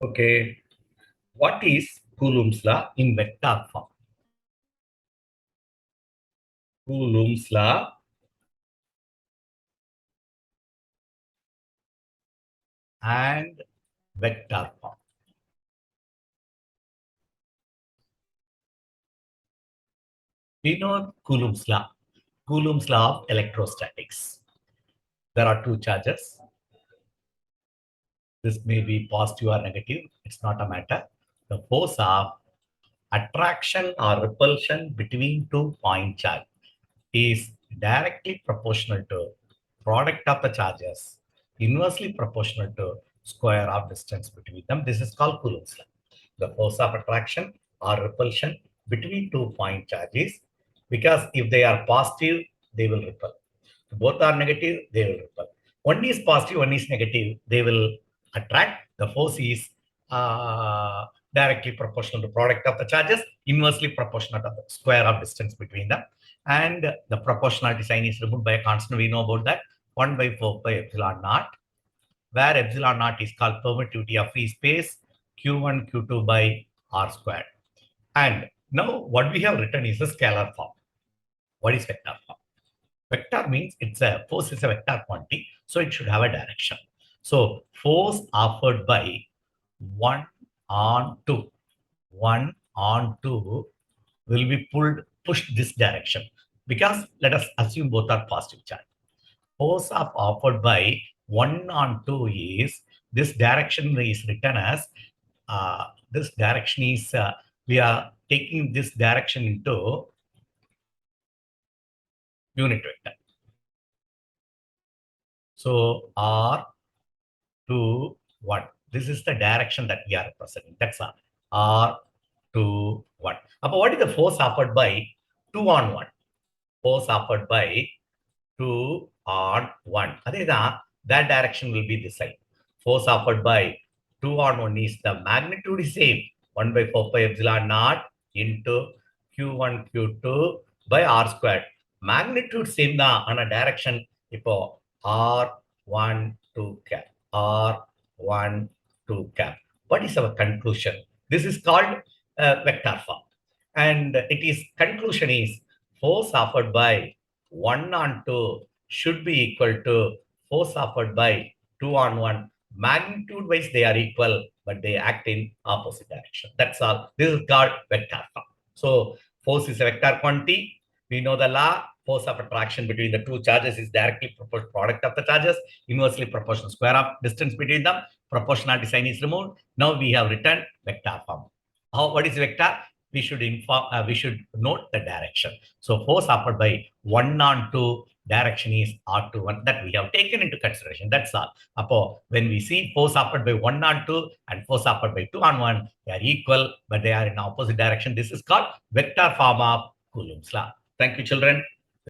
Okay, what is Coulomb's law in vector form? Coulomb's law and vector form. We know Coulomb's law. Coulomb's law of electrostatics. There are two charges. This may be positive or negative. It's not a matter. The force of attraction or repulsion between two point charge is directly proportional to product of the charges, inversely proportional to square of distance between them. This is called Coulomb's law. The force of attraction or repulsion between two point charges, because if they are positive, they will repel. If both are negative, they will repel. One is positive, one is negative, they will attract. The force is directly proportional to product of the charges, inversely proportional to the square of distance between them. And the proportionality sign is removed by a constant. We know about that. 1 by 4 pi epsilon naught, where epsilon naught is called permittivity of free space, q1, q2 by r squared. And now what we have written is a scalar form. What is vector form? Vector means force is a vector quantity, so it should have a direction. So force offered by 1 on 2, 1 on 2 will be pushed this direction, because let us assume both are positive charge. Force of offered by 1 on 2 is, this direction is written as, this direction is, we are taking this direction into unit vector. So R 2, 1. This is the direction that we are representing. That's all. R 2, 1. But what is the force offered by 2 on 1? Force offered by 2 on 1. That direction will be this side. Force offered by 2 on 1 is, the magnitude is same. 1 by 4 pi epsilon naught into q1, q2 by r squared. Magnitude same da, on a direction. Ipo r1, 2 cap. R1, 2 cap. What is our conclusion? This is called vector form. And it is, conclusion is, force offered by 1 on 2 should be equal to force offered by 2 on 1. Magnitude wise, they are equal, but they act in opposite direction. That's all. This is called vector form. So force is a vector quantity. We know the law. Force of attraction between the two charges is directly proportional product of the charges, inversely proportional square of distance between them. Proportionality sign is removed. Now we have written vector form. What is vector? We should note the direction. So force offered by 1 on 2, direction is r21, that we have taken into consideration. That's all. When we see force offered by 1 on 2 and force offered by 2 on 1, they are equal, but they are in opposite direction. This is called vector form of Coulomb's law. Thank you, children.